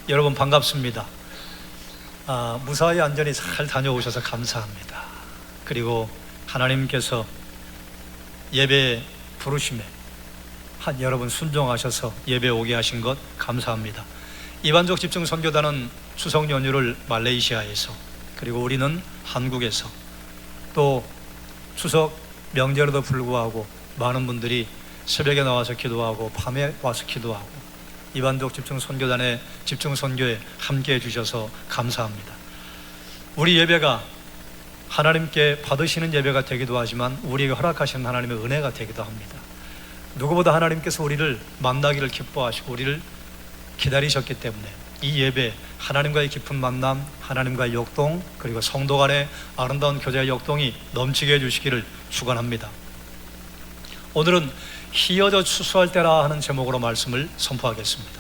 여러분 반갑습니다. 무사히 안전히 잘 다녀오셔서 감사합니다. 그리고 하나님께서 예배 부르심에 여러분 순종하셔서 예배 오게 하신 것 감사합니다. 이반족 집중 선교단은 추석 연휴를 말레이시아에서, 그리고 우리는 한국에서, 또 추석 명절에도 불구하고 많은 분들이 새벽에 나와서 기도하고 밤에 와서 기도하고 이반족 집중 선교단의 집중 선교에 함께 해주셔서 감사합니다. 우리 예배가 하나님께 받으시는 예배가 되기도 하지만 우리에게 허락하시는 하나님의 은혜가 되기도 합니다. 누구보다 하나님께서 우리를 만나기를 기뻐하시고 우리를 기다리셨기 때문에 이 예배, 하나님과의 깊은 만남, 하나님과의 역동, 그리고 성도 간의 아름다운 교제의 역동이 넘치게 해주시기를 축원합니다. 오늘은 희어져 추수할 때라 하는 제목으로 말씀을 선포하겠습니다.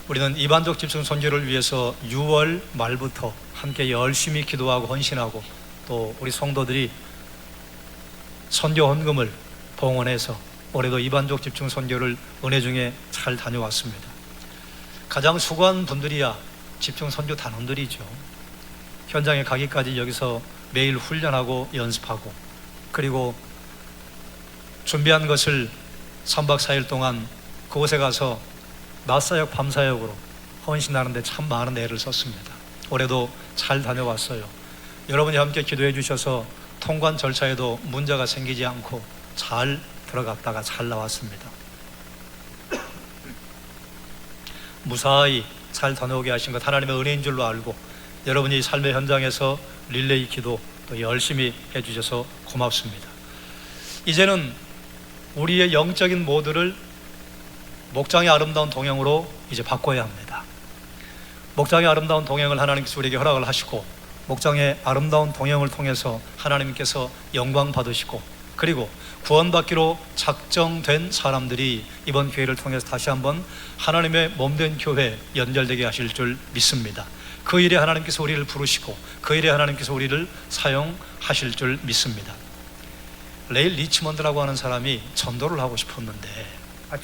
우리는 이반족 집중 선교를 위해서 6월 말부터 함께 열심히 기도하고 헌신하고, 또 우리 성도들이 선교 헌금을 봉헌해서 올해도 이반족 집중 선교를 은혜 중에 잘 다녀왔습니다. 가장 수고한 분들이야 집중 선교 단원들이죠. 현장에 가기까지 여기서 매일 훈련하고 연습하고, 그리고 준비한 것을 3박 4일 동안 그곳에 가서 낮사역 밤사역으로 헌신하는데 참 많은 애를 썼습니다. 올해도 잘 다녀왔어요. 여러분이 함께 기도해 주셔서 통관 절차에도 문제가 생기지 않고 잘 들어갔다가 잘 나왔습니다. 무사히 잘 다녀오게 하신 것 하나님의 은혜인 줄로 알고, 여러분이 삶의 현장에서 릴레이 기도 또 열심히 해주셔서 고맙습니다. 이제는 우리의 영적인 모드를 목장의 아름다운 동행으로 이제 바꿔야 합니다. 목장의 아름다운 동행을 하나님께서 우리에게 허락을 하시고, 목장의 아름다운 동행을 통해서 하나님께서 영광 받으시고, 그리고 구원받기로 작정된 사람들이 이번 기회를 통해서 다시 한번 하나님의 몸된 교회에 연결되게 하실 줄 믿습니다. 그 일에 하나님께서 우리를 부르시고 그 일에 하나님께서 우리를 사용하실 줄 믿습니다. 레일 리치먼드라고 하는 사람이 전도를 하고 싶었는데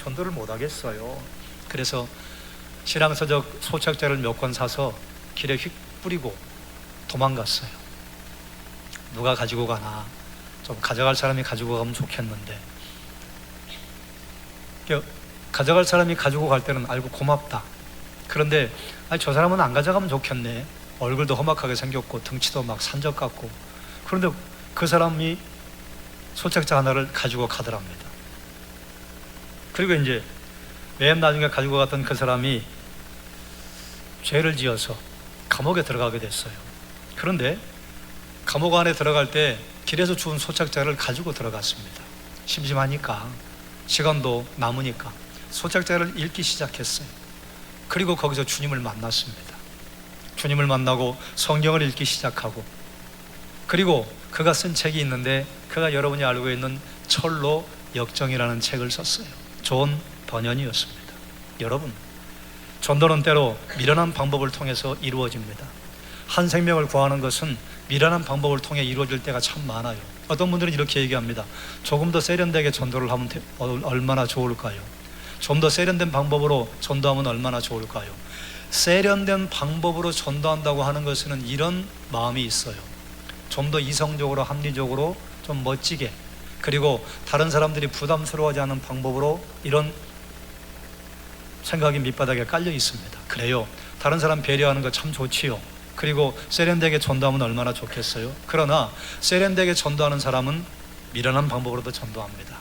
전도를 못 하겠어요. 그래서 신앙서적 소책자를 몇 권 사서 길에 휙 뿌리고 도망갔어요. 누가 가지고 가나, 좀 가져갈 사람이 가지고 가면 좋겠는데, 가져갈 사람이 가지고 갈 때는 알고 고맙다. 그런데 저 사람은 안 가져가면 좋겠네. 얼굴도 험악하게 생겼고 등치도 막 산적 같고. 그런데 그 사람이 소책자 하나를 가지고 가더랍니다. 그리고 이제 맨 나중에 가지고 갔던 그 사람이 죄를 지어서 감옥에 들어가게 됐어요. 그런데 감옥 안에 들어갈 때 길에서 주운 소책자를 가지고 들어갔습니다. 심심하니까, 시간도 남으니까 소책자를 읽기 시작했어요. 그리고 거기서 주님을 만났습니다. 주님을 만나고 성경을 읽기 시작하고, 그리고 그가 쓴 책이 있는데 그가 여러분이 알고 있는 철로 역정이라는 책을 썼어요. 존 버년이었습니다. 여러분, 전도는 때로 미련한 방법을 통해서 이루어집니다. 한 생명을 구하는 것은 미련한 방법을 통해 이루어질 때가 참 많아요. 어떤 분들은 이렇게 얘기합니다. 조금 더 세련되게 전도를 하면 얼마나 좋을까요? 좀 더 세련된 방법으로 전도하면 얼마나 좋을까요? 세련된 방법으로 전도한다고 하는 것은 이런 마음이 있어요. 좀 더 이성적으로, 합리적으로, 좀 멋지게, 그리고 다른 사람들이 부담스러워하지 않은 방법으로, 이런 생각이 밑바닥에 깔려 있습니다. 그래요, 다른 사람 배려하는 거 참 좋지요. 그리고 세련되게 전도하면 얼마나 좋겠어요. 그러나 세련되게 전도하는 사람은 미련한 방법으로도 전도합니다.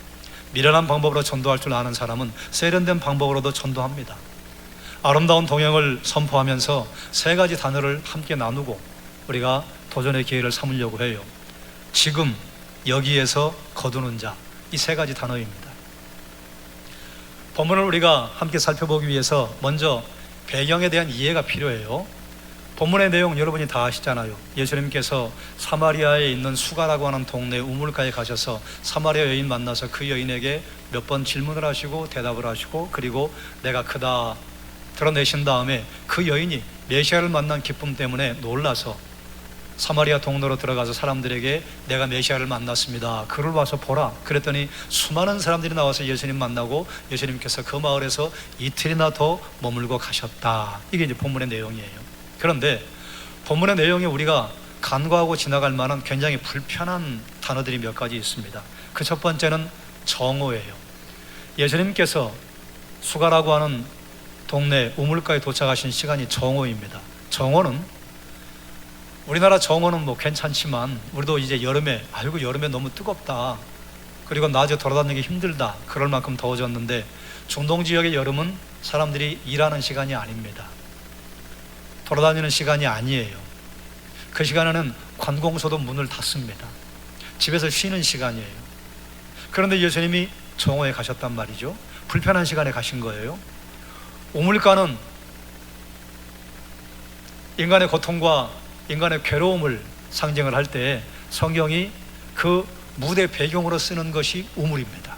미련한 방법으로 전도할 줄 아는 사람은 세련된 방법으로도 전도합니다. 아름다운 동행을 선포하면서 세 가지 단어를 함께 나누고 우리가 도전의 기회를 삼으려고 해요. 지금, 여기에서, 거두는 자, 이 세 가지 단어입니다. 본문을 우리가 함께 살펴보기 위해서 먼저 배경에 대한 이해가 필요해요. 본문의 내용 여러분이 다 아시잖아요. 예수님께서 사마리아에 있는 수가라고 하는 동네 우물가에 가셔서 사마리아 여인 만나서 그 여인에게 몇 번 질문을 하시고 대답을 하시고, 그리고 내가 크다 드러내신 다음에 그 여인이 메시아를 만난 기쁨 때문에 놀라서 사마리아 동네로 들어가서 사람들에게 내가 메시아를 만났습니다, 그를 와서 보라. 그랬더니 수많은 사람들이 나와서 예수님 만나고 예수님께서 그 마을에서 이틀이나 더 머물고 가셨다. 이게 이제 본문의 내용이에요. 그런데 본문의 내용에 우리가 간과하고 지나갈 만한 굉장히 불편한 단어들이 몇 가지 있습니다. 그 첫 번째는 정오예요. 예수님께서 수가라고 하는 동네 우물가에 도착하신 시간이 정오입니다. 정오는, 우리나라 정오는 뭐 괜찮지만 우리도 이제 여름에 아이고 여름에 너무 뜨겁다, 그리고 낮에 돌아다니기 힘들다, 그럴 만큼 더워졌는데 중동 지역의 여름은 사람들이 일하는 시간이 아닙니다. 돌아다니는 시간이 아니에요. 그 시간에는 관공서도 문을 닫습니다. 집에서 쉬는 시간이에요. 그런데 예수님이 정오에 가셨단 말이죠. 불편한 시간에 가신 거예요. 우물가는 인간의 고통과 인간의 괴로움을 상징을 할 때 성경이 그 무대 배경으로 쓰는 것이 우물입니다.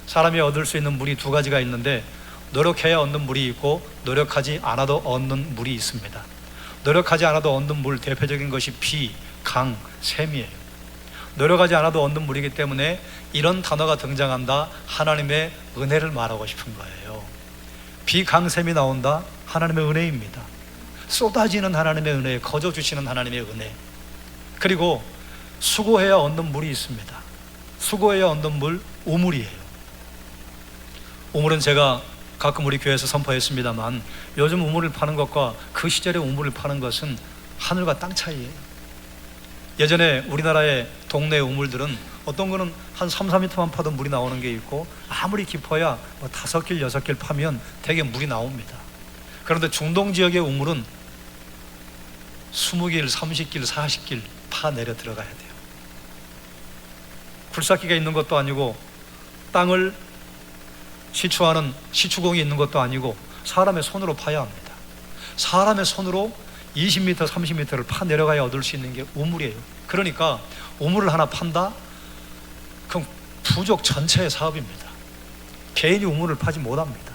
사람이 얻을 수 있는 물이 두 가지가 있는데 노력해야 얻는 물이 있고 노력하지 않아도 얻는 물이 있습니다. 노력하지 않아도 얻는 물 대표적인 것이 비, 강, 샘이에요. 노력하지 않아도 얻는 물이기 때문에 이런 단어가 등장한다, 하나님의 은혜를 말하고 싶은 거예요. 비, 강, 샘이 나온다, 하나님의 은혜입니다. 쏟아지는 하나님의 은혜, 거저 주시는 하나님의 은혜. 그리고 수고해야 얻는 물이 있습니다. 수고해야 얻는 물, 우물이에요. 우물은 제가 가끔 우리 교회에서 선포했습니다만 요즘 우물을 파는 것과 그 시절의 우물을 파는 것은 하늘과 땅 차이예요. 예전에 우리나라의 동네 우물들은 어떤 거는 한 3, 4m만 파도 물이 나오는 게 있고 아무리 깊어야 뭐 5길, 6길 파면 되게 물이 나옵니다. 그런데 중동 지역의 우물은 20길, 30길, 40길 파 내려 들어가야 돼요. 굴삭기가 있는 것도 아니고 땅을 시추하는 시추공이 있는 것도 아니고 사람의 손으로 파야 합니다. 사람의 손으로 20m, 30m를 파 내려가야 얻을 수 있는 게 우물이에요. 그러니까 우물을 하나 판다? 그럼 부족 전체의 사업입니다. 개인이 우물을 파지 못합니다.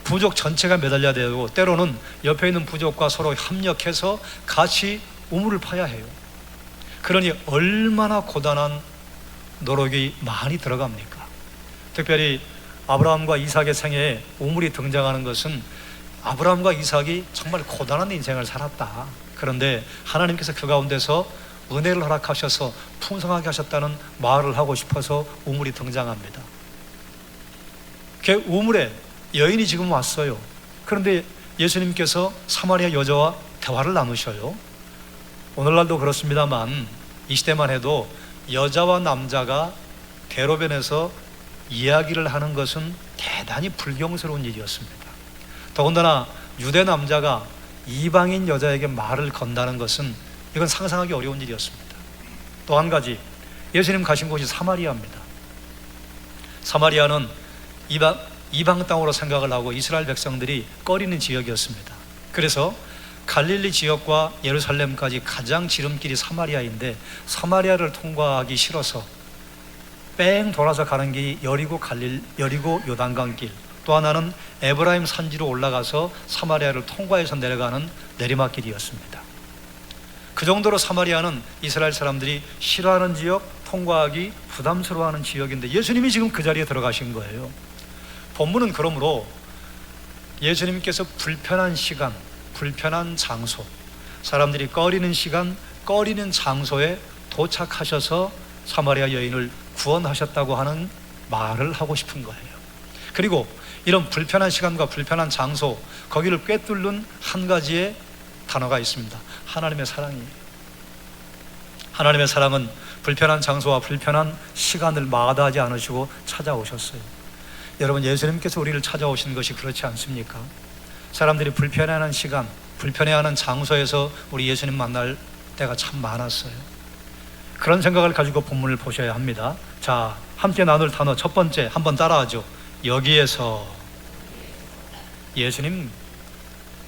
부족 전체가 매달려야 되고 때로는 옆에 있는 부족과 서로 협력해서 같이 우물을 파야 해요. 그러니 얼마나 고단한 노력이 많이 들어갑니까? 특별히 아브라함과 이삭의 생애에 우물이 등장하는 것은 아브라함과 이삭이 정말 고단한 인생을 살았다. 그런데 하나님께서 그 가운데서 은혜를 허락하셔서 풍성하게 하셨다는 말을 하고 싶어서 우물이 등장합니다. 그 우물에 여인이 지금 왔어요. 그런데 예수님께서 사마리아 여자와 대화를 나누셔요. 오늘날도 그렇습니다만 이 시대만 해도 여자와 남자가 대로변에서 이야기를 하는 것은 대단히 불경스러운 일이었습니다. 더군다나 유대 남자가 이방인 여자에게 말을 건다는 것은 이건 상상하기 어려운 일이었습니다. 또 한 가지, 예수님 가신 곳이 사마리아입니다. 사마리아는 이방 땅으로 생각을 하고 이스라엘 백성들이 꺼리는 지역이었습니다. 그래서 갈릴리 지역과 예루살렘까지 가장 지름길이 사마리아인데 사마리아를 통과하기 싫어서 뺑 돌아서 가는 길이 여리고 요단강 길, 또 하나는 에브라임 산지로 올라가서 사마리아를 통과해서 내려가는 내리막길이었습니다. 그 정도로 사마리아는 이스라엘 사람들이 싫어하는 지역, 통과하기 부담스러워하는 지역인데 예수님이 지금 그 자리에 들어가신 거예요. 본문은 그러므로 예수님께서 불편한 시간, 불편한 장소, 사람들이 꺼리는 시간, 꺼리는 장소에 도착하셔서 사마리아 여인을 구원하셨다고 하는 말을 하고 싶은 거예요. 그리고 이런 불편한 시간과 불편한 장소, 거기를 꿰뚫는 한 가지의 단어가 있습니다. 하나님의 사랑이에요. 하나님의 사랑은 불편한 장소와 불편한 시간을 마다하지 않으시고 찾아오셨어요. 여러분, 예수님께서 우리를 찾아오신 것이 그렇지 않습니까? 사람들이 불편해하는 시간, 불편해하는 장소에서 우리 예수님 만날 때가 참 많았어요. 그런 생각을 가지고 본문을 보셔야 합니다. 자, 함께 나눌 단어 첫 번째, 한번 따라하죠. 여기에서. 예수님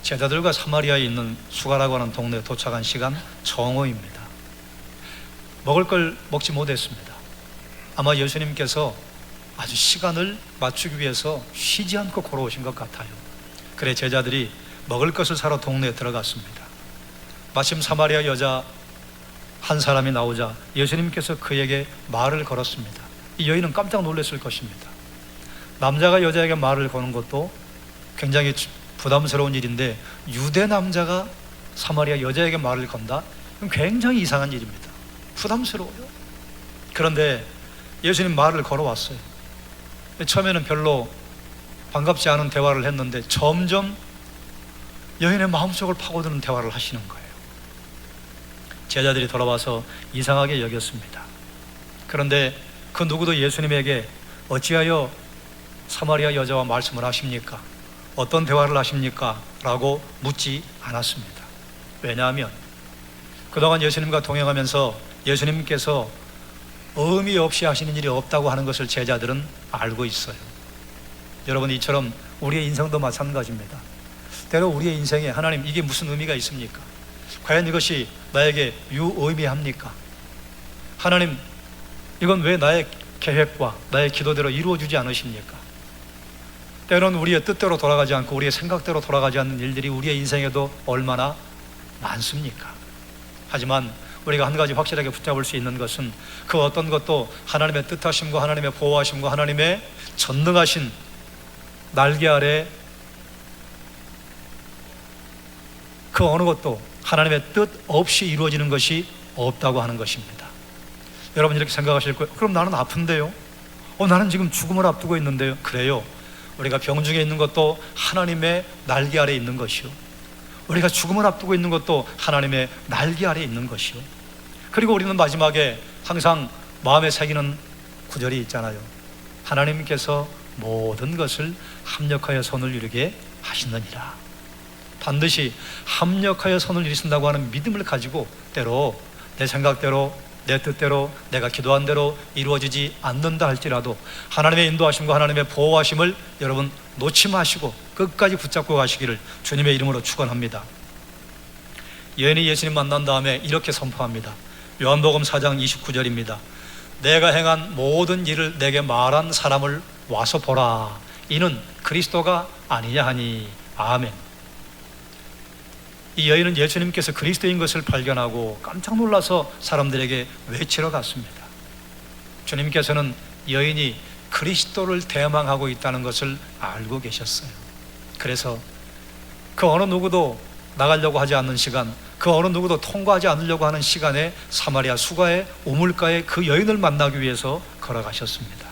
제자들과 사마리아에 있는 수가라고 하는 동네에 도착한 시간 정오입니다. 먹을 걸 먹지 못했습니다. 아마 예수님께서 아주 시간을 맞추기 위해서 쉬지 않고 걸어오신 것 같아요. 그래 제자들이 먹을 것을 사러 동네에 들어갔습니다. 마침 사마리아 여자 한 사람이 나오자 예수님께서 그에게 말을 걸었습니다. 이 여인은 깜짝 놀랐을 것입니다. 남자가 여자에게 말을 거는 것도 굉장히 부담스러운 일인데 유대 남자가 사마리아 여자에게 말을 건다? 그럼 굉장히 이상한 일입니다. 부담스러워요. 그런데 예수님 말을 걸어왔어요. 처음에는 별로 반갑지 않은 대화를 했는데 점점 여인의 마음속을 파고드는 대화를 하시는 거예요. 제자들이 돌아와서 이상하게 여겼습니다. 그런데 그 누구도 예수님에게 어찌하여 사마리아 여자와 말씀을 하십니까? 어떤 대화를 하십니까? 라고 묻지 않았습니다. 왜냐하면 그동안 예수님과 동행하면서 예수님께서 의미 없이 하시는 일이 없다고 하는 것을 제자들은 알고 있어요. 여러분, 이처럼 우리의 인생도 마찬가지입니다. 때로 우리의 인생에 하나님 이게 무슨 의미가 있습니까? 과연 이것이 나에게 유의미합니까? 하나님, 이건 왜 나의 계획과 나의 기도대로 이루어지지 않으십니까? 때로는 우리의 뜻대로 돌아가지 않고 우리의 생각대로 돌아가지 않는 일들이 우리의 인생에도 얼마나 많습니까? 하지만 우리가 한 가지 확실하게 붙잡을 수 있는 것은 그 어떤 것도 하나님의 뜻하심과 하나님의 보호하심과 하나님의 전능하신 날개 아래 그 어느 것도 하나님의 뜻 없이 이루어지는 것이 없다고 하는 것입니다. 여러분 이렇게 생각하실 거예요. 그럼 나는 아픈데요? 나는 지금 죽음을 앞두고 있는데요? 그래요. 우리가 병중에 있는 것도 하나님의 날개 아래 있는 것이요, 우리가 죽음을 앞두고 있는 것도 하나님의 날개 아래 있는 것이요, 그리고 우리는 마지막에 항상 마음에 새기는 구절이 있잖아요. 하나님께서 모든 것을 합력하여 선을 이루게 하시느니라. 반드시 합력하여 선을 이루신다고 하는 믿음을 가지고 때로 내 생각대로 내 뜻대로 내가 기도한 대로 이루어지지 않는다 할지라도 하나님의 인도하심과 하나님의 보호하심을 여러분 놓지 마시고 끝까지 붙잡고 가시기를 주님의 이름으로 축원합니다. 여인이 예수님 만난 다음에 이렇게 선포합니다. 요한복음 4장 29절입니다. 내가 행한 모든 일을 내게 말한 사람을 와서 보라. 이는 그리스도가 아니냐 하니. 아멘. 이 여인은 예수님께서 그리스도인 것을 발견하고 깜짝 놀라서 사람들에게 외치러 갔습니다. 주님께서는 여인이 그리스도를 대망하고 있다는 것을 알고 계셨어요. 그래서 그 어느 누구도 나가려고 하지 않는 시간, 그 어느 누구도 통과하지 않으려고 하는 시간에 사마리아 수가의 우물가에 그 여인을 만나기 위해서 걸어가셨습니다.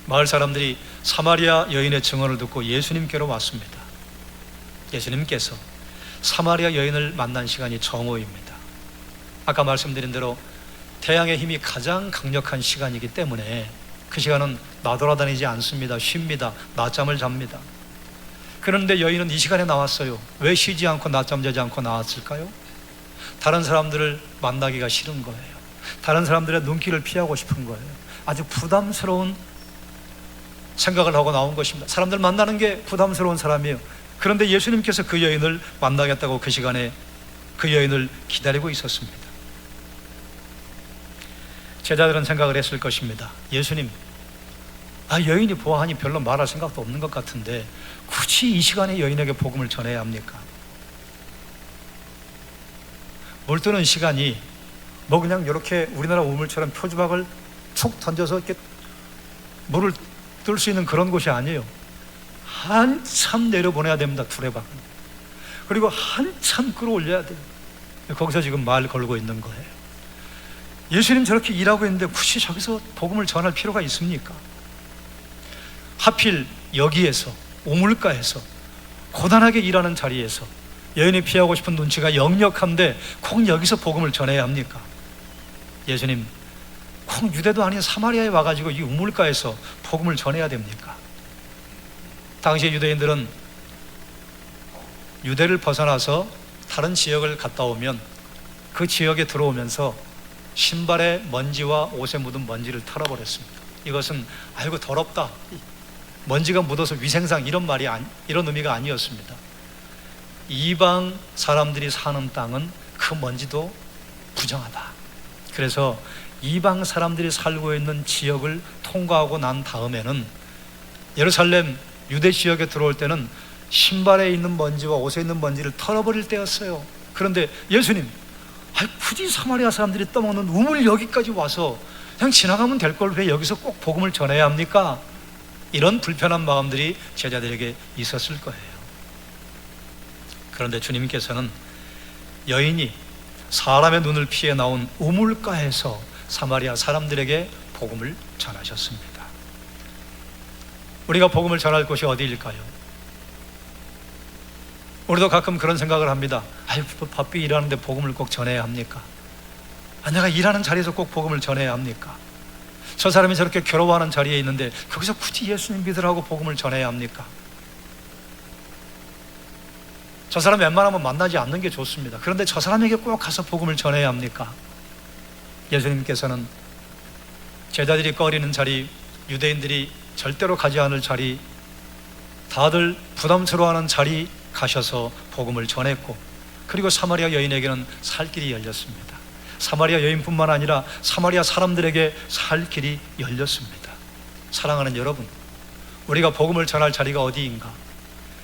마을 사람들이 사마리아 여인의 증언을 듣고 예수님께로 왔습니다. 예수님께서 사마리아 여인을 만난 시간이 정오입니다. 아까 말씀드린 대로 태양의 힘이 가장 강력한 시간이기 때문에 그 시간은 나돌아다니지 않습니다. 쉽니다. 낮잠을 잡니다. 그런데 여인은 이 시간에 나왔어요. 왜 쉬지 않고 낮잠 자지 않고 나왔을까요? 다른 사람들을 만나기가 싫은 거예요. 다른 사람들의 눈길을 피하고 싶은 거예요. 아주 부담스러운 생각을 하고 나온 것입니다. 사람들 만나는 게 부담스러운 사람이에요. 그런데 예수님께서 그 여인을 만나겠다고 그 시간에 그 여인을 기다리고 있었습니다. 제자들은 생각을 했을 것입니다. 예수님, 여인이 보아하니 별로 말할 생각도 없는 것 같은데 굳이 이 시간에 여인에게 복음을 전해야 합니까? 물 뜨는 시간이 뭐 그냥 이렇게 우리나라 우물처럼 표주박을 툭 던져서 이렇게 물을 뜰 수 있는 그런 곳이 아니에요. 한참 내려보내야 됩니다. 두레박. 그리고 한참 끌어올려야 돼요. 거기서 지금 말 걸고 있는 거예요. 예수님 저렇게 일하고 있는데 굳이 저기서 복음을 전할 필요가 있습니까? 하필 여기에서 우물가에서 고단하게 일하는 자리에서 여인이 피하고 싶은 눈치가 역력한데 꼭 여기서 복음을 전해야 합니까? 예수님, 꼭 유대도 아닌 사마리아에 와가지고 이 우물가에서 복음을 전해야 됩니까? 당시 유대인들은 유대를 벗어나서 다른 지역을 갔다 오면 그 지역에 들어오면서 신발에 먼지와 옷에 묻은 먼지를 털어버렸습니다. 이것은 아이고 더럽다, 먼지가 묻어서 위생상 이런 의미가 아니었습니다. 이방 사람들이 사는 땅은 그 먼지도 부정하다. 그래서 이방 사람들이 살고 있는 지역을 통과하고 난 다음에는 예루살렘 유대 지역에 들어올 때는 신발에 있는 먼지와 옷에 있는 먼지를 털어버릴 때였어요. 그런데 예수님, 굳이 사마리아 사람들이 떠먹는 우물 여기까지 와서 그냥 지나가면 될 걸 왜 여기서 꼭 복음을 전해야 합니까? 이런 불편한 마음들이 제자들에게 있었을 거예요. 그런데 주님께서는 여인이 사람의 눈을 피해 나온 우물가에서 사마리아 사람들에게 복음을 전하셨습니다. 우리가 복음을 전할 곳이 어디일까요? 우리도 가끔 그런 생각을 합니다. 바삐 일하는데 복음을 꼭 전해야 합니까? 내가 일하는 자리에서 꼭 복음을 전해야 합니까? 저 사람이 저렇게 괴로워하는 자리에 있는데 거기서 굳이 예수님 믿으라고 복음을 전해야 합니까? 저 사람 웬만하면 만나지 않는 게 좋습니다. 그런데 저 사람에게 꼭 가서 복음을 전해야 합니까? 예수님께서는 제자들이 꺼리는 자리, 유대인들이 절대로 가지 않을 자리, 다들 부담스러워하는 자리 가셔서 복음을 전했고, 그리고 사마리아 여인에게는 살 길이 열렸습니다. 사마리아 여인뿐만 아니라 사마리아 사람들에게 살 길이 열렸습니다. 사랑하는 여러분, 우리가 복음을 전할 자리가 어디인가?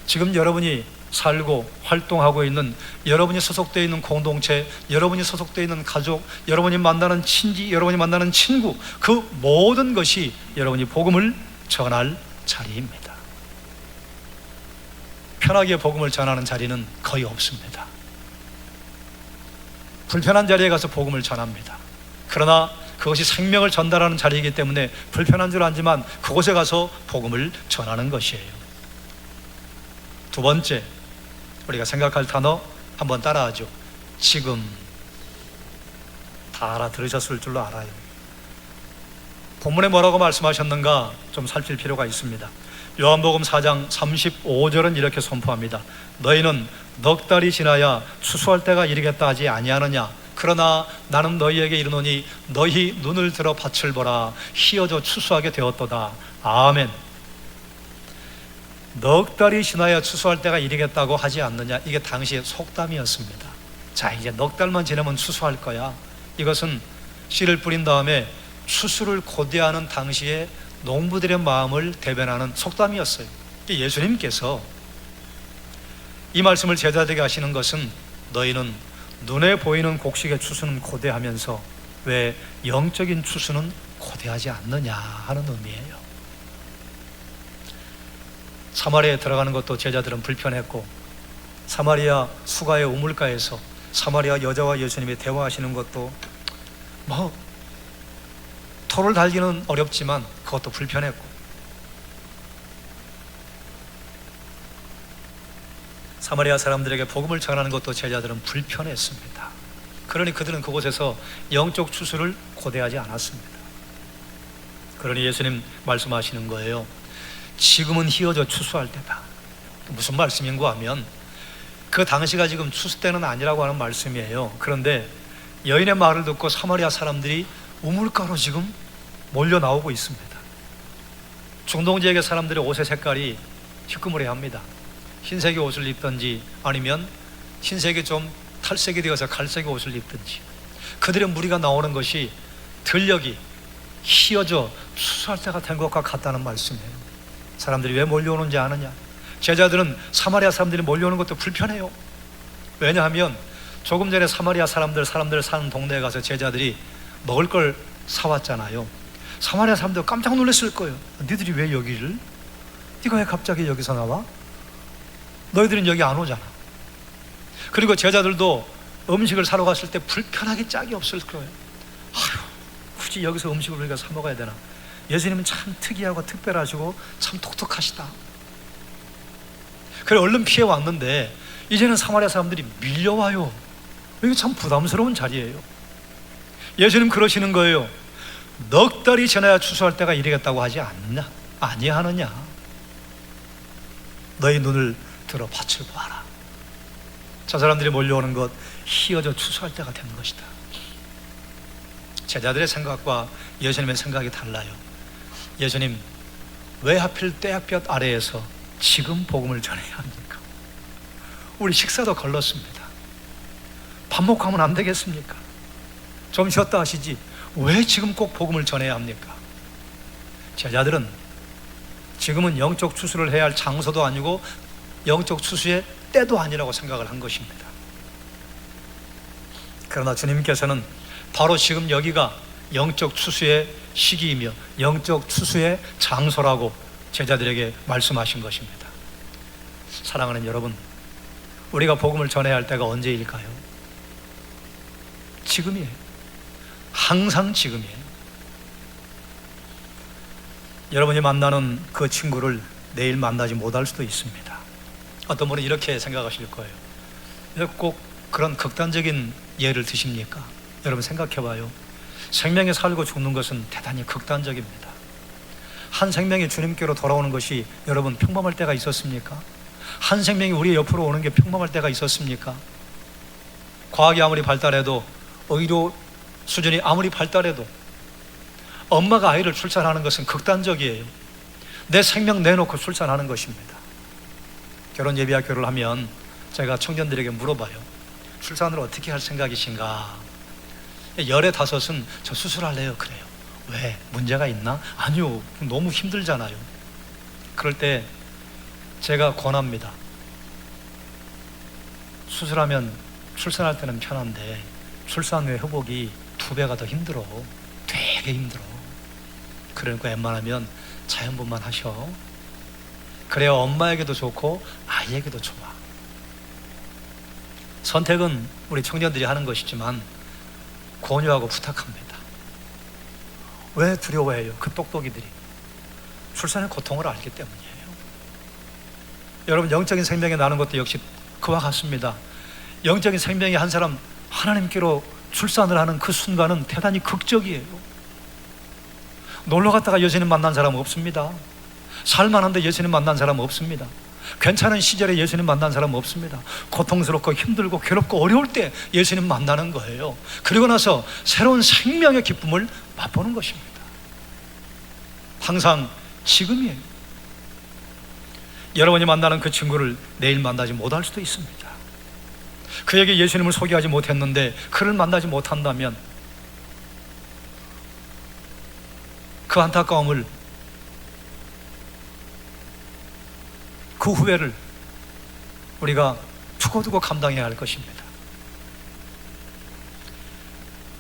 지금 여러분이 살고 활동하고 있는, 여러분이 소속되어 있는 공동체, 여러분이 소속되어 있는 가족, 여러분이 만나는 친지, 여러분이 만나는 친구, 그 모든 것이 여러분이 복음을 전할 자리입니다. 편하게 복음을 전하는 자리는 거의 없습니다. 불편한 자리에 가서 복음을 전합니다. 그러나 그것이 생명을 전달하는 자리이기 때문에 불편한 줄 알지만 그곳에 가서 복음을 전하는 것이에요. 두 번째, 우리가 생각할 단어 한번 따라하죠. 지금. 다 알아들으셨을 줄로 알아요. 본문에 뭐라고 말씀하셨는가 좀 살필 필요가 있습니다. 요한복음 4장 35절은 이렇게 선포합니다. 너희는 넉 달이 지나야 추수할 때가 이르겠다 하지 아니하느냐? 그러나 나는 너희에게 이르노니 너희 눈을 들어 밭을 보라. 희어져 추수하게 되었도다. 아멘. 넉 달이 지나야 추수할 때가 이르겠다고 하지 않느냐? 이게 당시의 속담이었습니다. 자, 이제 넉 달만 지나면 추수할 거야. 이것은 씨를 뿌린 다음에 추수를 고대하는 당시에 농부들의 마음을 대변하는 속담이었어요. 예수님께서 이 말씀을 제자들에게 하시는 것은 너희는 눈에 보이는 곡식의 추수는 고대하면서 왜 영적인 추수는 고대하지 않느냐 하는 의미예요. 사마리아에 들어가는 것도 제자들은 불편했고, 사마리아 수가의 우물가에서 사마리아 여자와 예수님이 대화하시는 것도 토를 달기는 어렵지만 그것도 불편했고, 사마리아 사람들에게 복음을 전하는 것도 제자들은 불편했습니다. 그러니 그들은 그곳에서 영적 추수를 고대하지 않았습니다. 그러니 예수님 말씀하시는 거예요. 지금은 희어져 추수할 때다. 무슨 말씀인가 하면 그 당시가 지금 추수 때는 아니라고 하는 말씀이에요. 그런데 여인의 말을 듣고 사마리아 사람들이 우물가로 지금 몰려 나오고 있습니다. 중동 지역의 사람들의 옷의 색깔이 희끄무레합니다. 흰색의 옷을 입든지 아니면 흰색이 좀 탈색이 되어서 갈색의 옷을 입든지, 그들의 무리가 나오는 것이 들녘이 희어져 추수할 때가 된 것과 같다는 말씀이에요. 사람들이 왜 몰려오는지 아느냐? 제자들은 사마리아 사람들이 몰려오는 것도 불편해요. 왜냐하면 조금 전에 사마리아 사람들 사는 동네에 가서 제자들이 먹을 걸 사왔잖아요. 사마리아 사람들 깜짝 놀랐을 거예요. 너희들이 왜 여기를? 네가 왜 갑자기 여기서 나와? 너희들은 여기 안 오잖아. 그리고 제자들도 음식을 사러 갔을 때 불편하기 짝이 없을 거예요. 굳이 여기서 음식을 우리가 사 먹어야 되나? 예수님은 참 특이하고 특별하시고 참 독특하시다. 그래 얼른 피해 왔는데 이제는 사마리아 사람들이 밀려와요. 이게 참 부담스러운 자리예요. 예수님 그러시는 거예요. 넉 달이 지나야 추수할 때가 이르겠다고 하지 않냐? 아니하느냐? 너희 눈을 들어 밭을 보아라. 저 사람들이 몰려오는 것 희어져 추수할 때가 된 것이다. 제자들의 생각과 예수님의 생각이 달라요. 예수님, 왜 하필 떼약볕 아래에서 지금 복음을 전해야 합니까? 우리 식사도 걸렀습니다. 밥 먹고 하면 안 되겠습니까? 좀 쉬었다 하시지 왜 지금 꼭 복음을 전해야 합니까? 제자들은 지금은 영적 추수를 해야 할 장소도 아니고 영적 추수의 때도 아니라고 생각을 한 것입니다. 그러나 주님께서는 바로 지금 여기가 영적 추수의 시기이며 영적 추수의 장소라고 제자들에게 말씀하신 것입니다. 사랑하는 여러분, 우리가 복음을 전해야 할 때가 언제일까요? 지금이에요. 항상 지금이에요. 여러분이 만나는 그 친구를 내일 만나지 못할 수도 있습니다. 어떤 분은 이렇게 생각하실 거예요. 왜 꼭 그런 극단적인 예를 드십니까? 여러분 생각해봐요. 생명이 살고 죽는 것은 대단히 극단적입니다. 한 생명이 주님께로 돌아오는 것이 여러분 평범할 때가 있었습니까? 한 생명이 우리 옆으로 오는 게 평범할 때가 있었습니까? 과학이 아무리 발달해도, 의료 수준이 아무리 발달해도 엄마가 아이를 출산하는 것은 극단적이에요. 내 생명 내놓고 출산하는 것입니다. 결혼 예비학교를 하면 제가 청년들에게 물어봐요. 출산을 어떻게 할 생각이신가? 15은 저 수술할래요. 그래요. 왜? 문제가 있나? 아니요. 너무 힘들잖아요. 그럴 때 제가 권합니다. 수술하면 출산할 때는 편한데 출산 후에 회복이 2배가 더 힘들어. 되게 힘들어. 그러니까 웬만하면 자연분만 하셔. 그래야 엄마에게도 좋고 아이에게도 좋아. 선택은 우리 청년들이 하는 것이지만 권유하고 부탁합니다. 왜 두려워해요? 그 똑똑이들이 출산의 고통을 알기 때문이에요. 여러분, 영적인 생명이 나는 것도 역시 그와 같습니다. 영적인 생명이 한 사람 하나님께로 출산을 하는 그 순간은 대단히 극적이에요. 놀러 갔다가 예수님 만난 사람은 없습니다. 살만한데 예수님 만난 사람은 없습니다. 괜찮은 시절에 예수님 만난 사람은 없습니다. 고통스럽고 힘들고 괴롭고 어려울 때 예수님 만나는 거예요. 그리고 나서 새로운 생명의 기쁨을 맛보는 것입니다. 항상 지금이에요. 여러분이 만나는 그 친구를 내일 만나지 못할 수도 있습니다. 그에게 예수님을 소개하지 못했는데 그를 만나지 못한다면 그 안타까움을, 그 후회를 우리가 두고두고 감당해야 할 것입니다.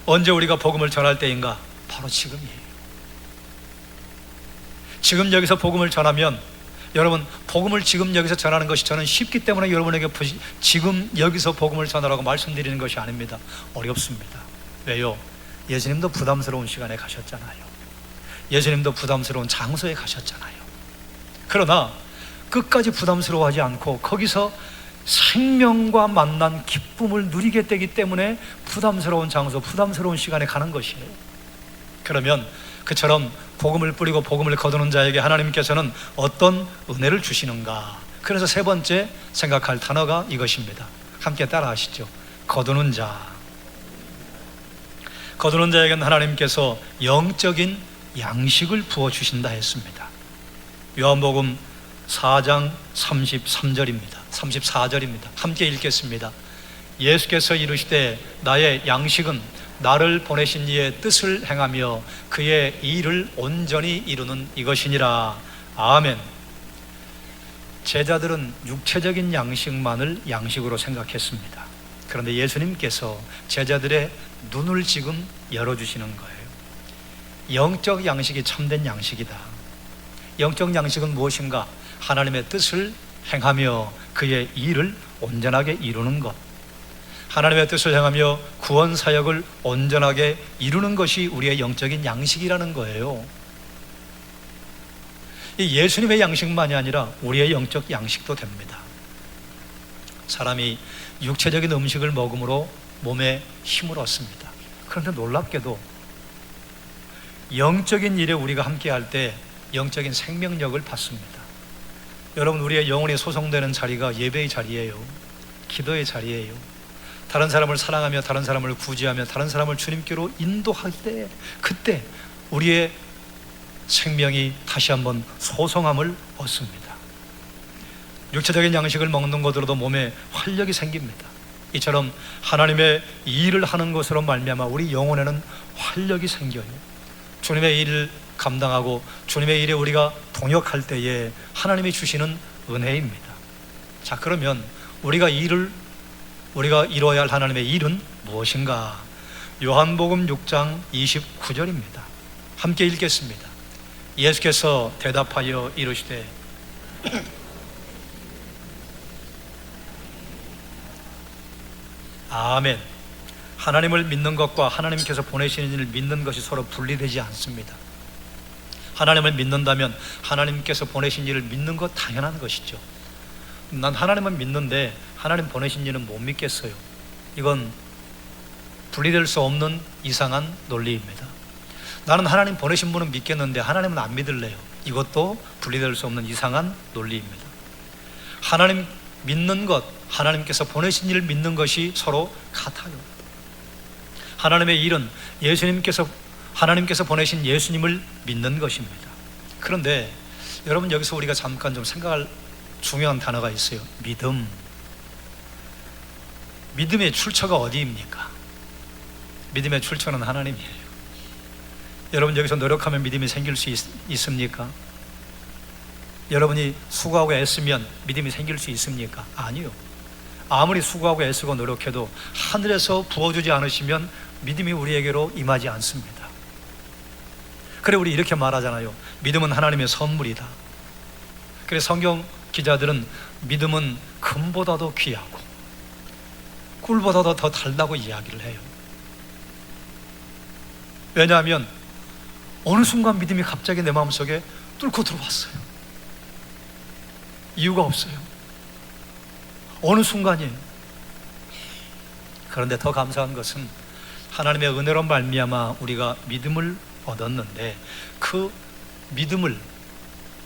언제 우리가 복음을 전할 때인가? 바로 지금이에요. 지금 여기서 복음을 전하면, 여러분, 복음을 지금 여기서 전하는 것이 저는 쉽기 때문에 여러분에게 지금 여기서 복음을 전하라고 말씀드리는 것이 아닙니다. 어렵습니다. 왜요? 예수님도 부담스러운 시간에 가셨잖아요. 예수님도 부담스러운 장소에 가셨잖아요. 그러나 끝까지 부담스러워하지 않고 거기서 생명과 만난 기쁨을 누리게 되기 때문에 부담스러운 장소, 부담스러운 시간에 가는 것이에요. 그러면 그처럼 복음을 뿌리고 복음을 거두는 자에게 하나님께서는 어떤 은혜를 주시는가? 그래서 세 번째 생각할 단어가 이것입니다. 함께 따라 하시죠. 거두는 자. 거두는 자에게는 하나님께서 영적인 양식을 부어주신다 했습니다. 요한복음 4장 33절입니다. 34절입니다. 함께 읽겠습니다. 예수께서 이르시되 나의 양식은 나를 보내신 이의 뜻을 행하며 그의 일을 온전히 이루는 이것이니라. 아멘. 제자들은 육체적인 양식만을 양식으로 생각했습니다. 그런데 예수님께서 제자들의 눈을 지금 열어주시는 거예요. 영적 양식이 참된 양식이다. 영적 양식은 무엇인가? 하나님의 뜻을 행하며 그의 일을 온전하게 이루는 것. 하나님의 뜻을 행하며 구원 사역을 온전하게 이루는 것이 우리의 영적인 양식이라는 거예요. 이 예수님의 양식만이 아니라 우리의 영적 양식도 됩니다. 사람이 육체적인 음식을 먹음으로 몸에 힘을 얻습니다. 그런데 놀랍게도 영적인 일에 우리가 함께 할 때 영적인 생명력을 받습니다. 여러분, 우리의 영혼이 소성되는 자리가 예배의 자리예요. 기도의 자리예요. 다른 사람을 사랑하며 다른 사람을 구제하며 다른 사람을 주님께로 인도할 때, 그때 우리의 생명이 다시 한번 소성함을 얻습니다. 육체적인 양식을 먹는 것으로도 몸에 활력이 생깁니다. 이처럼 하나님의 일을 하는 것으로 말미암아 우리 영혼에는 활력이 생겨요. 주님의 일을 감당하고 주님의 일에 우리가 동역할 때에 하나님이 주시는 은혜입니다. 자, 그러면 우리가 이루어야 할 하나님의 일은 무엇인가? 요한복음 6장 29절입니다. 함께 읽겠습니다. 예수께서 대답하여 이르시되 아멘. 하나님을 믿는 것과 하나님께서 보내시는 이를 믿는 것이 서로 분리되지 않습니다. 하나님을 믿는다면 하나님께서 보내신 일을 믿는 것 당연한 것이죠. 난 하나님은 믿는데 하나님 보내신 일은 못 믿겠어요. 이건 분리될 수 없는 이상한 논리입니다. 나는 하나님 보내신 분은 믿겠는데 하나님은 안 믿을래요. 이것도 분리될 수 없는 이상한 논리입니다. 하나님 믿는 것, 하나님께서 보내신 일을 믿는 것이 서로 같아요. 하나님의 일은 하나님께서 보내신 예수님을 믿는 것입니다. 그런데 여러분, 여기서 우리가 잠깐 좀 생각할 중요한 단어가 있어요. 믿음. 믿음의 출처가 어디입니까? 믿음의 출처는 하나님이에요. 여러분, 여기서 노력하면 믿음이 생길 수 있습니까? 여러분이 수고하고 애쓰면 믿음이 생길 수 있습니까? 아니요. 아무리 수고하고 애쓰고 노력해도 하늘에서 부어주지 않으시면 믿음이 우리에게로 임하지 않습니다. 그래, 우리 이렇게 말하잖아요. 믿음은 하나님의 선물이다. 그래, 성경 기자들은 믿음은 금보다도 귀하고 꿀보다도 더 달다고 이야기를 해요. 왜냐하면 어느 순간 믿음이 갑자기 내 마음속에 뚫고 들어왔어요. 이유가 없어요. 어느 순간이에요. 그런데 더 감사한 것은 하나님의 은혜로 말미암아 우리가 믿음을 얻었는데 그 믿음을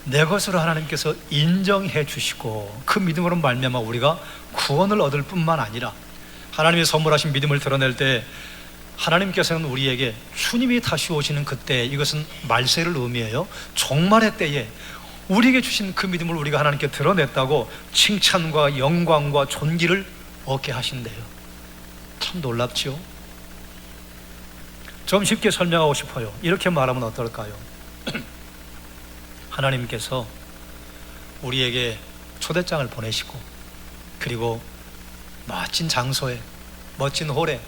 내 것으로 하나님께서 인정해 주시고 그 믿음으로 말미암아 우리가 구원을 얻을 뿐만 아니라 하나님의 선물하신 믿음을 드러낼 때 하나님께서는 우리에게 주님이 다시 오시는 그때, 이것은 말세를 의미해요. 종말의 때에 우리에게 주신 그 믿음을 우리가 하나님께 드러냈다고 칭찬과 영광과 존귀를 얻게 하신대요. 참 놀랍죠? 좀 쉽게 설명하고 싶어요. 이렇게 말하면 어떨까요? 하나님께서 우리에게 초대장을 보내시고 그리고 멋진 장소에, 멋진 홀에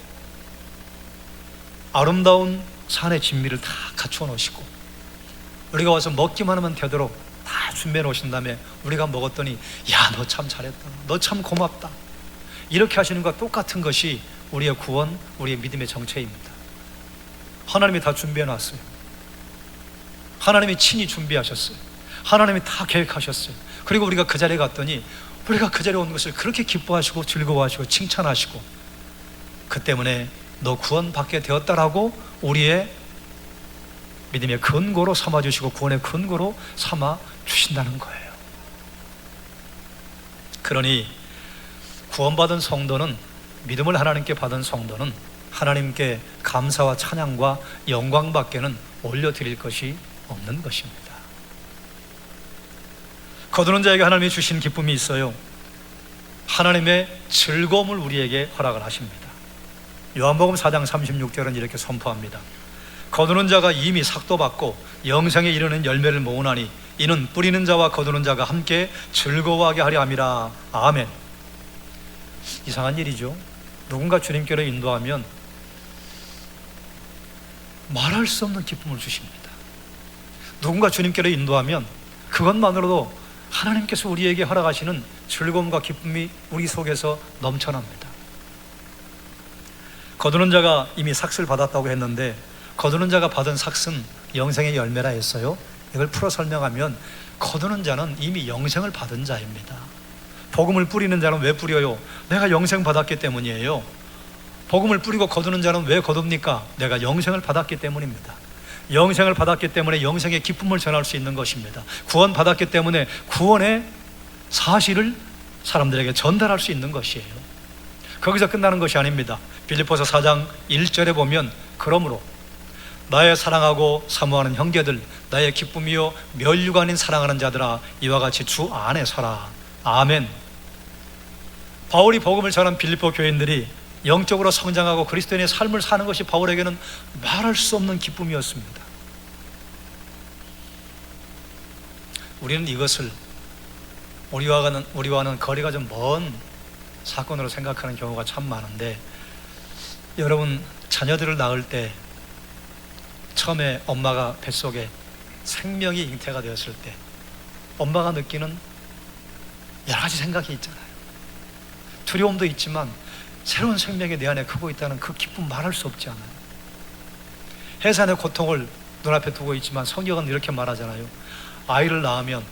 아름다운 산의 진미를 다 갖추어 놓으시고 우리가 와서 먹기만 하면 되도록 다 준비해 놓으신 다음에 우리가 먹었더니 야, 너 참 잘했다, 너 참 고맙다, 이렇게 하시는 것과 똑같은 것이 우리의 구원, 우리의 믿음의 정체입니다. 하나님이 다 준비해 놨어요. 하나님이 친히 준비하셨어요. 하나님이 다 계획하셨어요. 그리고 우리가 그 자리에 갔더니 우리가 그 자리에 온 것을 그렇게 기뻐하시고 즐거워하시고 칭찬하시고 그 때문에 너 구원받게 되었다라고 우리의 믿음의 근거로 삼아주시고 구원의 근거로 삼아주신다는 거예요. 그러니 구원받은 성도는, 믿음을 하나님께 받은 성도는 하나님께 감사와 찬양과 영광밖에는 올려드릴 것이 없는 것입니다. 거두는 자에게 하나님이 주신 기쁨이 있어요. 하나님의 즐거움을 우리에게 허락을 하십니다. 요한복음 4장 36절은 이렇게 선포합니다. 거두는 자가 이미 삭도 받고 영생에 이르는 열매를 모으나니 이는 뿌리는 자와 거두는 자가 함께 즐거워하게 하려 함이라. 아멘. 이상한 일이죠. 누군가 주님께로 인도하면 말할 수 없는 기쁨을 주십니다. 누군가 주님께로 인도하면 그것만으로도 하나님께서 우리에게 허락하시는 즐거움과 기쁨이 우리 속에서 넘쳐납니다. 거두는 자가 이미 삭을 받았다고 했는데 거두는 자가 받은 삭은 영생의 열매라 했어요. 이걸 풀어 설명하면 거두는 자는 이미 영생을 받은 자입니다. 복음을 뿌리는 자는 왜 뿌려요? 내가 영생 받았기 때문이에요. 복음을 뿌리고 거두는 자는 왜 거둡니까? 내가 영생을 받았기 때문입니다. 영생을 받았기 때문에 영생의 기쁨을 전할 수 있는 것입니다. 구원 받았기 때문에 구원의 사실을 사람들에게 전달할 수 있는 것이에요. 거기서 끝나는 것이 아닙니다. 빌립보서 4장 1절에 보면 그러므로 나의 사랑하고 사모하는 형제들, 나의 기쁨이요 멸류가 아닌 사랑하는 자들아, 이와 같이 주 안에 서라. 아멘. 바울이 복음을 전한 빌립보 교인들이 영적으로 성장하고 그리스도인의 삶을 사는 것이 바울에게는 말할 수 없는 기쁨이었습니다. 우리는 이것을 우리와는 거리가 좀 먼 사건으로 생각하는 경우가 참 많은데 여러분 자녀들을 낳을 때 처음에 엄마가 뱃속에 생명이 잉태가 되었을 때 엄마가 느끼는 여러 가지 생각이 있잖아요. 두려움도 있지만 새로운 생명이 내 안에 크고 있다는 그 기쁨 말할 수 없지 않아요. 해산의 고통을 눈앞에 두고 있지만 성경은 이렇게 말하잖아요. 아이를 낳으면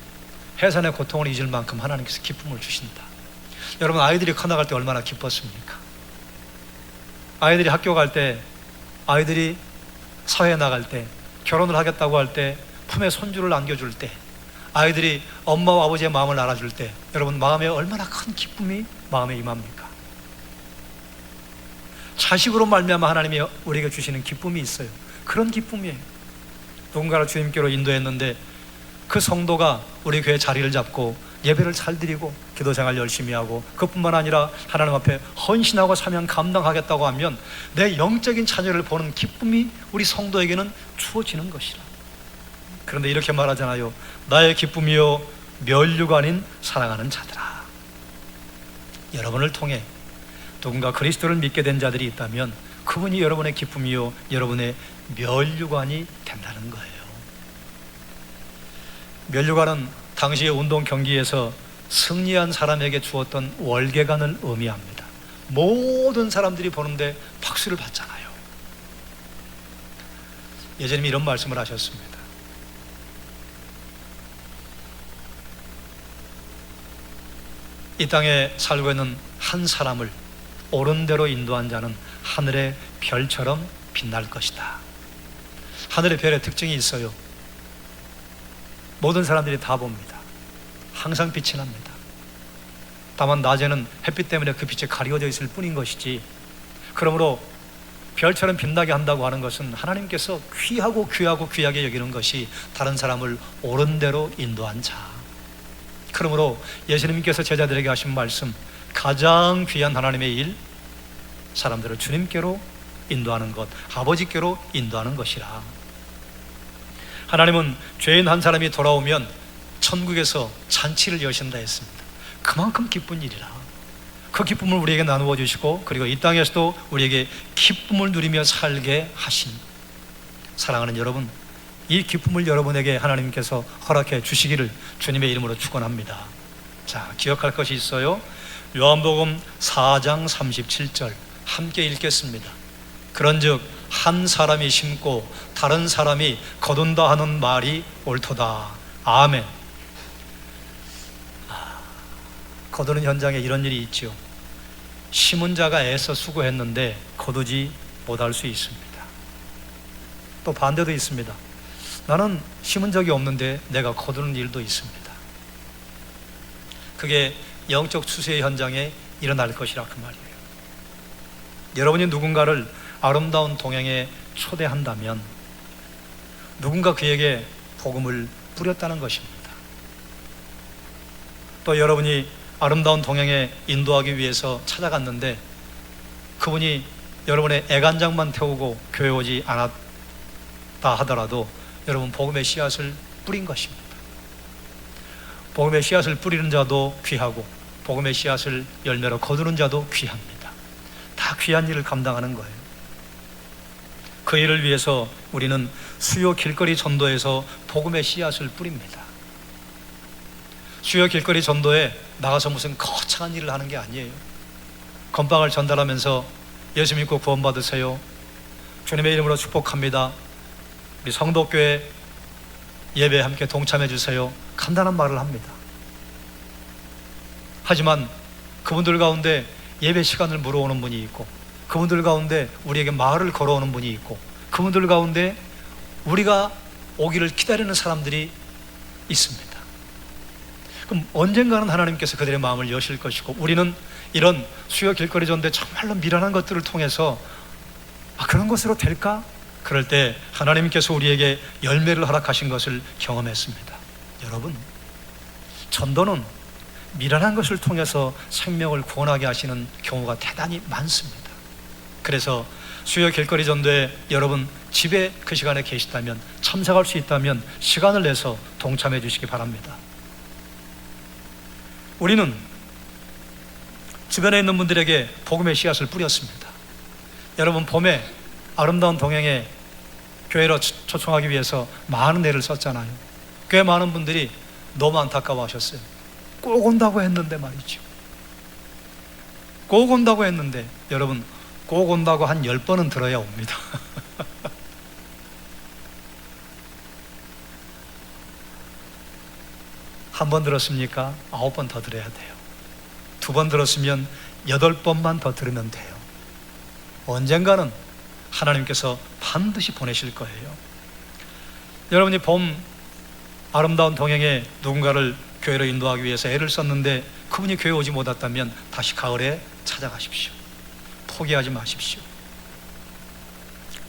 해산의 고통을 잊을 만큼 하나님께서 기쁨을 주신다. 여러분 아이들이 커나갈 때 얼마나 기뻤습니까? 아이들이 학교 갈 때, 아이들이 사회에 나갈 때, 결혼을 하겠다고 할 때, 품에 손주를 안겨줄 때, 아이들이 엄마와 아버지의 마음을 알아줄 때 여러분 마음에 얼마나 큰 기쁨이 마음에 임합니까? 자식으로 말미암아 하나님이 우리에게 주시는 기쁨이 있어요. 그런 기쁨이에요. 누군가를 주님께로 인도했는데 그 성도가 우리 교회 자리를 잡고 예배를 잘 드리고 기도생활 열심히 하고 그뿐만 아니라 하나님 앞에 헌신하고 사명 감당하겠다고 하면 내 영적인 자녀를 보는 기쁨이 우리 성도에게는 주어지는 것이라. 그런데 이렇게 말하잖아요. 나의 기쁨이요 멸류가 아닌 사랑하는 자들아. 여러분을 통해 누군가 그리스도를 믿게 된 자들이 있다면 그분이 여러분의 기쁨이요 여러분의 멸류관이 된다는 거예요. 멸류관은 당시의 운동 경기에서 승리한 사람에게 주었던 월계관을 의미합니다. 모든 사람들이 보는데 박수를 받잖아요. 예수님이 이런 말씀을 하셨습니다. 이 땅에 살고 있는 한 사람을 옳은 대로 인도한 자는 하늘의 별처럼 빛날 것이다. 하늘의 별의 특징이 있어요. 모든 사람들이 다 봅니다. 항상 빛이 납니다. 다만 낮에는 햇빛 때문에 그 빛이 가리워져 있을 뿐인 것이지, 그러므로 별처럼 빛나게 한다고 하는 것은 하나님께서 귀하고 귀하게 여기는 것이 다른 사람을 옳은 대로 인도한 자. 그러므로 예수님께서 제자들에게 하신 말씀, 가장 귀한 하나님의 일, 사람들을 주님께로 인도하는 것, 아버지께로 인도하는 것이라. 하나님은 죄인 한 사람이 돌아오면 천국에서 잔치를 여신다 했습니다. 그만큼 기쁜 일이라. 그 기쁨을 우리에게 나누어 주시고, 그리고 이 땅에서도 우리에게 기쁨을 누리며 살게 하신 사랑하는 여러분, 이 기쁨을 여러분에게 하나님께서 허락해 주시기를 주님의 이름으로 축원합니다. 자, 기억할 것이 있어요. 요한복음 4장 37절 함께 읽겠습니다. 그런즉 한 사람이 심고 다른 사람이 거둔다 하는 말이 옳도다. 아멘. 거두는 현장에 이런 일이 있죠. 심은 자가 애써 수고했는데 거두지 못할 수 있습니다. 또 반대도 있습니다. 나는 심은 적이 없는데 내가 거두는 일도 있습니다. 그게 영적 추수의 현장에 일어날 것이라 그 말이에요. 여러분이 누군가를 아름다운 동행에 초대한다면 누군가 그에게 복음을 뿌렸다는 것입니다. 또 여러분이 아름다운 동행에 인도하기 위해서 찾아갔는데 그분이 여러분의 애간장만 태우고 교회 오지 않았다 하더라도 여러분 복음의 씨앗을 뿌린 것입니다. 복음의 씨앗을 뿌리는 자도 귀하고 복음의 씨앗을 열매로 거두는 자도 귀합니다. 다 귀한 일을 감당하는 거예요. 그 일을 위해서 우리는 수요 길거리 전도에서 복음의 씨앗을 뿌립니다. 수요 길거리 전도에 나가서 무슨 거창한 일을 하는 게 아니에요. 건빵을 전달하면서 예수 믿고 구원 받으세요, 주님의 이름으로 축복합니다, 우리 성도교회 예배에 함께 동참해 주세요, 간단한 말을 합니다. 하지만 그분들 가운데 예배 시간을 물어오는 분이 있고, 그분들 가운데 우리에게 마을을 걸어오는 분이 있고, 그분들 가운데 우리가 오기를 기다리는 사람들이 있습니다. 그럼 언젠가는 하나님께서 그들의 마음을 여실 것이고, 우리는 이런 수요 길거리 전도에 정말로 미련한 것들을 통해서 그런 것으로 될까? 그럴 때 하나님께서 우리에게 열매를 허락하신 것을 경험했습니다. 여러분, 전도는 미련한 것을 통해서 생명을 구원하게 하시는 경우가 대단히 많습니다. 그래서 수요 길거리 전도에 여러분 집에 그 시간에 계시다면, 참석할 수 있다면 시간을 내서 동참해 주시기 바랍니다. 우리는 주변에 있는 분들에게 복음의 씨앗을 뿌렸습니다. 여러분, 봄에 아름다운 동행에 교회로 초청하기 위해서 많은 애를 썼잖아요. 꽤 많은 분들이 너무 안타까워하셨어요. 꼭 온다고 했는데 말이죠. 꼭 온다고 했는데, 여러분, 꼭 온다고 한 10번은 들어야 옵니다. 한 번 들었습니까? 9번 더 들어야 돼요. 2번 들었으면 8번만 더 들으면 돼요. 언젠가는 하나님께서 반드시 보내실 거예요. 여러분이 봄 아름다운 동행에 누군가를 교회로 인도하기 위해서 애를 썼는데 그분이 교회 오지 못했다면 다시 가을에 찾아가십시오. 포기하지 마십시오.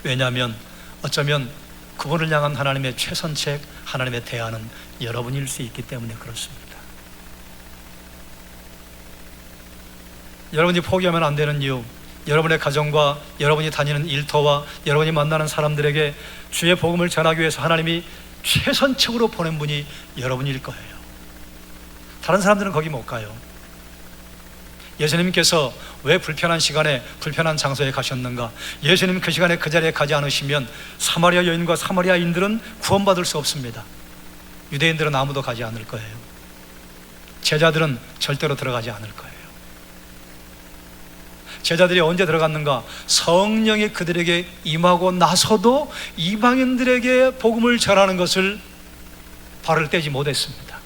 왜냐하면 어쩌면 그분을 향한 하나님의 최선책, 하나님의 대안은 여러분일 수 있기 때문에 그렇습니다. 여러분이 포기하면 안 되는 이유, 여러분의 가정과 여러분이 다니는 일터와 여러분이 만나는 사람들에게 주의 복음을 전하기 위해서 하나님이 최선책으로 보낸 분이 여러분일 거예요. 다른 사람들은 거기 못 가요. 예수님께서 왜 불편한 시간에 불편한 장소에 가셨는가? 예수님 그 시간에 그 자리에 가지 않으시면 사마리아 여인과 사마리아인들은 구원받을 수 없습니다. 유대인들은 아무도 가지 않을 거예요. 제자들은 절대로 들어가지 않을 거예요. 제자들이 언제 들어갔는가? 성령이 그들에게 임하고 나서도 이방인들에게 복음을 전하는 것을 발을 떼지 못했습니다.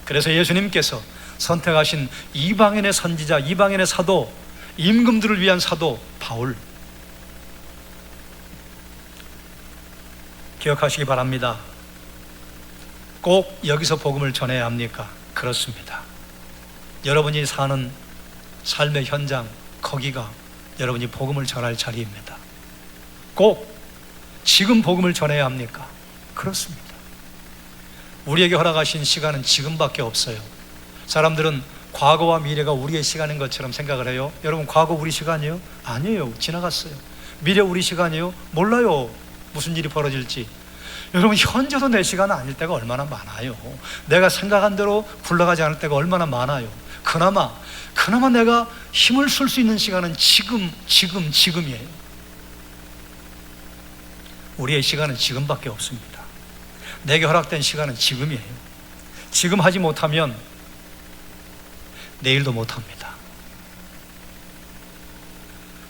그래서 예수님께서 선택하신 이방인의 선지자, 이방인의 사도, 임금들을 위한 사도 바울, 기억하시기 바랍니다. 꼭 여기서 복음을 전해야 합니까? 그렇습니다. 여러분이 사는 삶의 현장, 거기가 여러분이 복음을 전할 자리입니다. 꼭 지금 복음을 전해야 합니까? 그렇습니다. 우리에게 허락하신 시간은 지금밖에 없어요. 사람들은 과거와 미래가 우리의 시간인 것처럼 생각을 해요. 여러분, 과거 우리 시간이요? 아니에요. 지나갔어요. 미래 우리 시간이요? 몰라요. 무슨 일이 벌어질지. 여러분, 현재도 내 시간은 아닐 때가 얼마나 많아요. 내가 생각한 대로 굴러가지 않을 때가 얼마나 많아요. 그나마 내가 힘을 쓸 수 있는 시간은 지금이에요. 우리의 시간은 지금밖에 없습니다. 내게 허락된 시간은 지금이에요. 지금 하지 못하면 내일도 못합니다.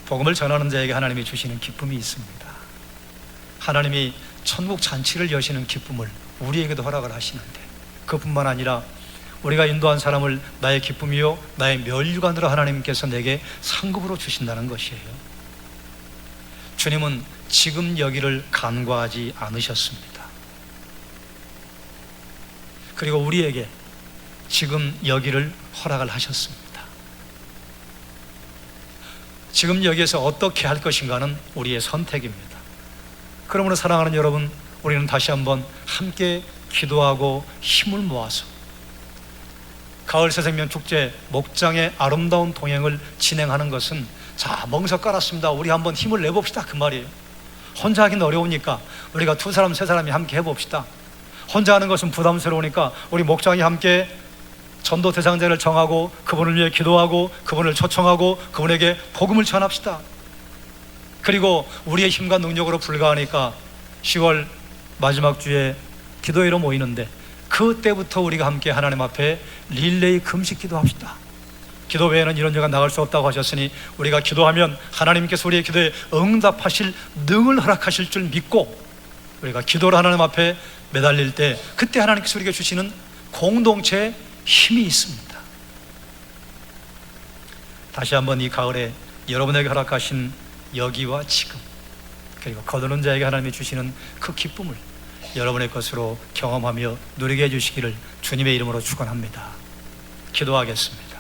복음을 전하는 자에게 하나님이 주시는 기쁨이 있습니다. 하나님이 천국 잔치를 여시는 기쁨을 우리에게도 허락을 하시는데, 그뿐만 아니라 우리가 인도한 사람을 나의 기쁨이요 나의 면류관으로 하나님께서 내게 상급으로 주신다는 것이에요. 주님은 지금 여기를 간과하지 않으셨습니다. 그리고 우리에게 지금 여기를 허락을 하셨습니다. 지금 여기에서 어떻게 할 것인가는 우리의 선택입니다. 그러므로 사랑하는 여러분, 우리는 다시 한번 함께 기도하고 힘을 모아서 가을 새생명 축제 목장의 아름다운 동행을 진행하는 것은, 자, 멍석 깔았습니다, 우리 한번 힘을 내봅시다, 그 말이에요. 혼자 하기는 어려우니까 우리가 2사람 3사람이 함께 해봅시다. 혼자 하는 것은 부담스러우니까 우리 목장이 함께 전도 대상자를 정하고 그분을 위해 기도하고 그분을 초청하고 그분에게 복음을 전합시다. 그리고 우리의 힘과 능력으로 불가하니까 10월 마지막 주에 기도회로 모이는데, 그때부터 우리가 함께 하나님 앞에 릴레이 금식 기도합시다. 기도 외에는 이런 데가 나갈 수 없다고 하셨으니 우리가 기도하면 하나님께서 우리의 기도에 응답하실 능을 허락하실 줄 믿고 우리가 기도를 하나님 앞에 매달릴 때, 그때 하나님께서 우리에게 주시는 공동체의 힘이 있습니다. 다시 한번 이 가을에 여러분에게 허락하신 여기와 지금, 그리고 거두는 자에게 하나님이 주시는 그 기쁨을 여러분의 것으로 경험하며 누리게 해주시기를 주님의 이름으로 축원합니다. 기도하겠습니다.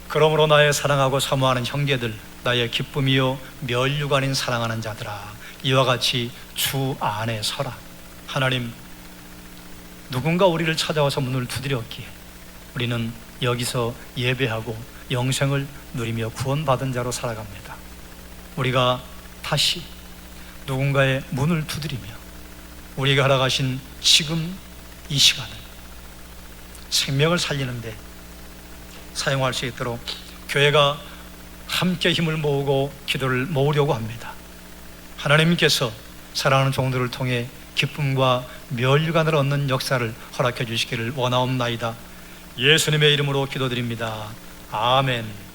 그러므로 나의 사랑하고 사모하는 형제들, 나의 기쁨이요 면류관인 사랑하는 자들아, 이와 같이 주 안에 서라. 하나님, 누군가 우리를 찾아와서 문을 두드렸기에 우리는 여기서 예배하고 영생을 누리며 구원받은 자로 살아갑니다. 우리가 다시 누군가의 문을 두드리며 우리가 허락하신 지금 이 시간을 생명을 살리는데 사용할 수 있도록 교회가 함께 힘을 모으고 기도를 모으려고 합니다. 하나님께서 사랑하는 종들을 통해 기쁨과 면류관을 얻는 역사를 허락해 주시기를 원하옵나이다. 예수님의 이름으로 기도드립니다. 아멘.